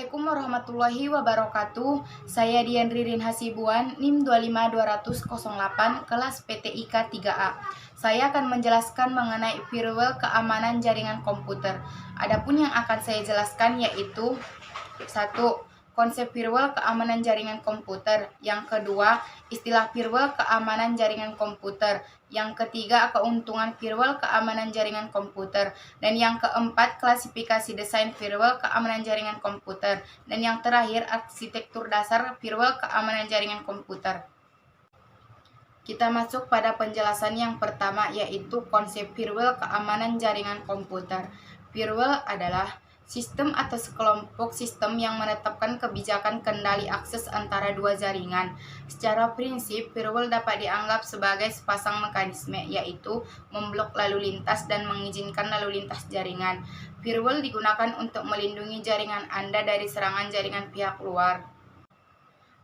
Assalamualaikum warahmatullahi wabarakatuh. Saya Dian Ririn Hasibuan, NIM 25208, kelas PTIK 3A. Saya akan menjelaskan mengenai firewall keamanan jaringan komputer. Adapun yang akan saya jelaskan yaitu 1. Konsep firewall keamanan jaringan komputer. Yang kedua, istilah firewall keamanan jaringan komputer. Yang ketiga, keuntungan firewall keamanan jaringan komputer. Dan yang keempat, klasifikasi desain firewall keamanan jaringan komputer. Dan yang terakhir, arsitektur dasar firewall keamanan jaringan komputer. Kita masuk pada penjelasan yang pertama, yaitu konsep firewall keamanan jaringan komputer. Firewall adalah sistem atau sekelompok sistem yang menetapkan kebijakan kendali akses antara dua jaringan. Secara prinsip, firewall dapat dianggap sebagai sepasang mekanisme, yaitu memblok lalu lintas dan mengizinkan lalu lintas jaringan. Firewall digunakan untuk melindungi jaringan Anda dari serangan jaringan pihak luar.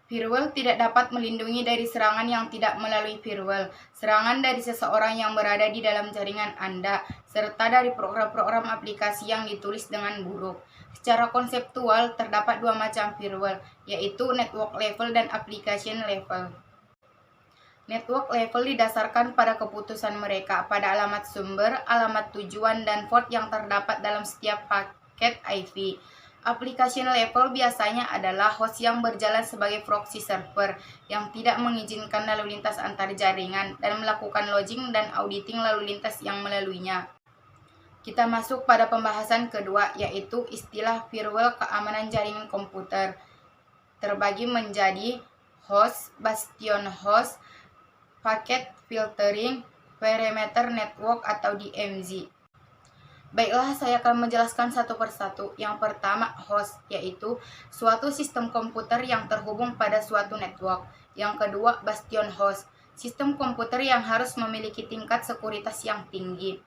Firewall tidak dapat melindungi dari serangan yang tidak melalui firewall, serangan dari seseorang yang berada di dalam jaringan Anda, serta dari program-program aplikasi yang ditulis dengan buruk. Secara konseptual, terdapat dua macam firewall, yaitu network level dan application level. Network level didasarkan pada keputusan mereka pada alamat sumber, alamat tujuan, dan port yang terdapat dalam setiap paket IP. Application level biasanya adalah host yang berjalan sebagai proxy server yang tidak mengizinkan lalu lintas antar jaringan dan melakukan logging dan auditing lalu lintas yang melaluinya. Kita masuk pada pembahasan kedua, yaitu istilah firewall keamanan jaringan komputer. Terbagi menjadi host, bastion host, packet filtering, perimeter network atau DMZ. Baiklah, saya akan menjelaskan satu persatu. Yang pertama, host, yaitu suatu sistem komputer yang terhubung pada suatu network. Yang kedua, bastion host, sistem komputer yang harus memiliki tingkat sekuritas yang tinggi.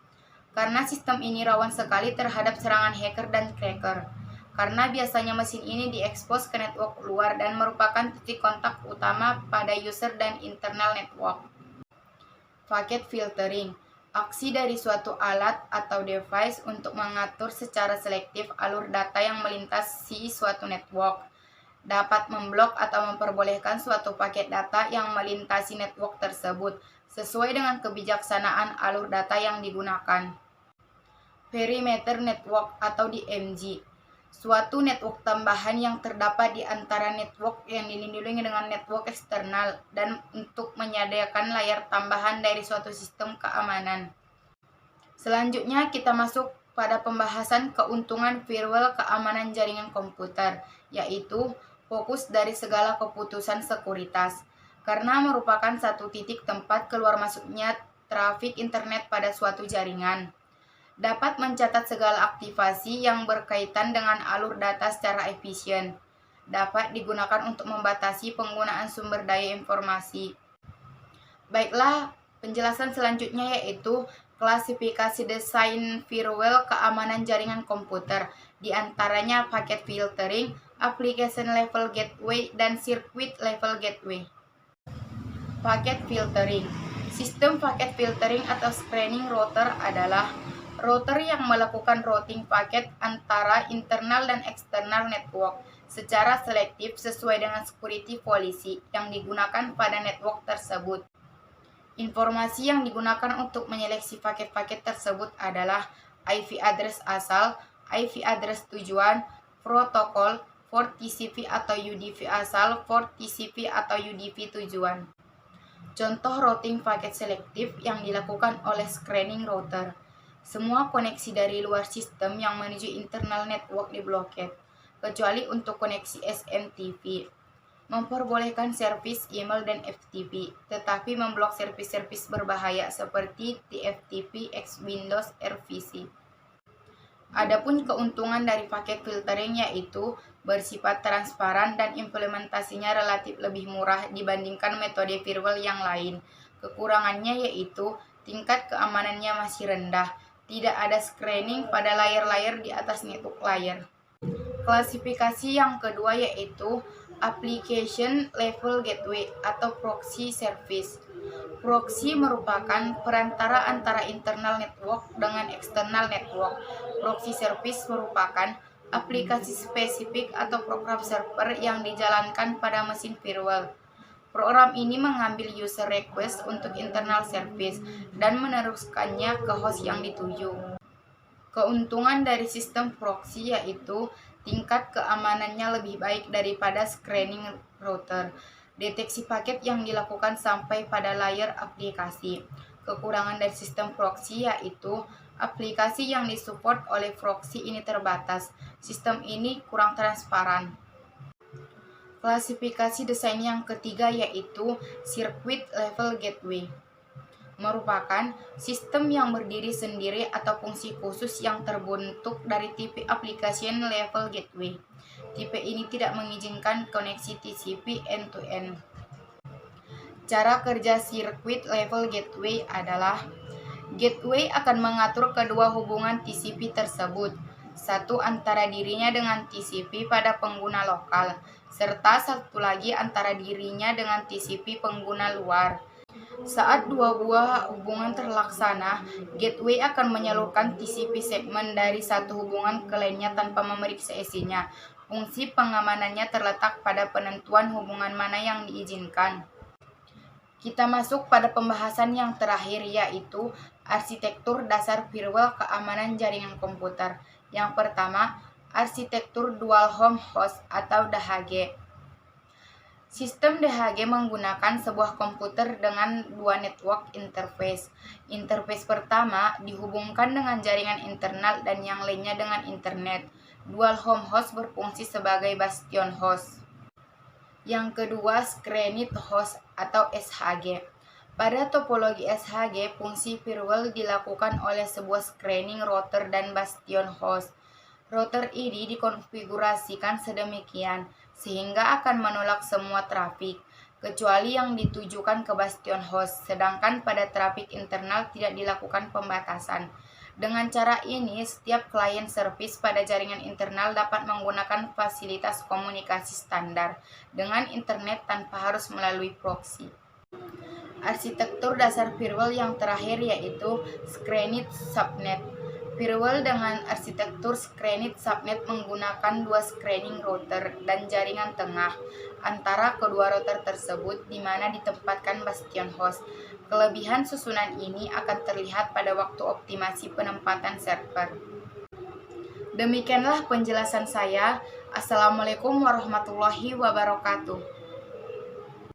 Karena sistem ini rawan sekali terhadap serangan hacker dan cracker. Karena biasanya mesin ini diekspos ke network luar dan merupakan titik kontak utama pada user dan internal network. Packet filtering, aksi dari suatu alat atau device untuk mengatur secara selektif alur data yang melintasi suatu network. Dapat memblok atau memperbolehkan suatu paket data yang melintasi network tersebut sesuai dengan kebijaksanaan alur data yang digunakan. Perimeter network atau DMZ, suatu network tambahan yang terdapat di antara network yang dilindungi dengan network eksternal dan untuk menyediakan layar tambahan dari suatu sistem keamanan. Selanjutnya kita masuk pada pembahasan keuntungan firewall keamanan jaringan komputer, yaitu fokus dari segala keputusan sekuritas, karena merupakan satu titik tempat keluar masuknya trafik internet pada suatu jaringan. Dapat mencatat segala aktivasi yang berkaitan dengan alur data secara efisien. Dapat digunakan untuk membatasi penggunaan sumber daya informasi. Baiklah, penjelasan selanjutnya yaitu klasifikasi desain firewall keamanan jaringan komputer, di antaranya packet filtering, application level gateway, dan circuit level gateway. Packet filtering. Sistem packet filtering atau screening router adalah router yang melakukan routing paket antara internal dan eksternal network secara selektif sesuai dengan security policy yang digunakan pada network tersebut. Informasi yang digunakan untuk menyeleksi paket-paket tersebut adalah IP address asal, IP address tujuan, protokol, port TCP atau UDP asal, port TCP atau UDP tujuan. Contoh routing paket selektif yang dilakukan oleh screening router. Semua koneksi dari luar sistem yang menuju internal network diblokir, kecuali untuk koneksi SMTP. Memperbolehkan servis email dan FTP, tetapi memblok servis-servis berbahaya seperti TFTP, X Windows, RVC. Adapun keuntungan dari paket filtering yaitu bersifat transparan dan implementasinya relatif lebih murah dibandingkan metode firewall yang lain. Kekurangannya yaitu tingkat keamanannya masih rendah. Tidak ada screening pada layer-layer di atas network layer. Klasifikasi yang kedua yaitu application level gateway atau proxy service. Proxy merupakan perantara antara internal network dengan external network. Proxy service merupakan aplikasi spesifik atau program server yang dijalankan pada mesin firewall. Program ini mengambil user request untuk internal service dan meneruskannya ke host yang dituju. Keuntungan dari sistem proxy yaitu tingkat keamanannya lebih baik daripada screening router. Deteksi paket yang dilakukan sampai pada layer aplikasi. Kekurangan dari sistem proxy yaitu aplikasi yang disupport oleh proxy ini terbatas. Sistem ini kurang transparan. Klasifikasi desain yang ketiga yaitu Circuit Level Gateway. Merupakan sistem yang berdiri sendiri atau fungsi khusus yang terbentuk dari tipe application level gateway. Tipe ini tidak mengizinkan koneksi TCP end-to-end. Cara kerja circuit level gateway adalah gateway akan mengatur kedua hubungan TCP tersebut, satu antara dirinya dengan TCP pada pengguna lokal, serta satu lagi antara dirinya dengan TCP pengguna luar. Saat dua buah hubungan terlaksana, gateway akan menyalurkan TCP segmen dari satu hubungan ke lainnya tanpa memeriksa isinya. Fungsi pengamanannya terletak pada penentuan hubungan mana yang diizinkan. Kita masuk pada pembahasan yang terakhir yaitu arsitektur dasar firewall keamanan jaringan komputer. Yang pertama, arsitektur dual home host atau DHG. Sistem DHG menggunakan sebuah komputer dengan dua network interface. Interface pertama dihubungkan dengan jaringan internal dan yang lainnya dengan internet. Dual home host berfungsi sebagai bastion host. Yang kedua, screened host atau SHG. Pada topologi SHG, fungsi firewall dilakukan oleh sebuah screening router dan bastion host. Router ini dikonfigurasikan sedemikian sehingga akan menolak semua trafik, kecuali yang ditujukan ke bastion host, sedangkan pada trafik internal tidak dilakukan pembatasan. Dengan cara ini, setiap klien service pada jaringan internal dapat menggunakan fasilitas komunikasi standar dengan internet tanpa harus melalui proxy. Arsitektur dasar firewall yang terakhir yaitu screened subnet. Firewall dengan arsitektur screened subnet menggunakan dua screening router dan jaringan tengah antara kedua router tersebut di mana ditempatkan bastion host. Kelebihan susunan ini akan terlihat pada waktu optimasi penempatan server. Demikianlah penjelasan saya. Assalamualaikum warahmatullahi wabarakatuh.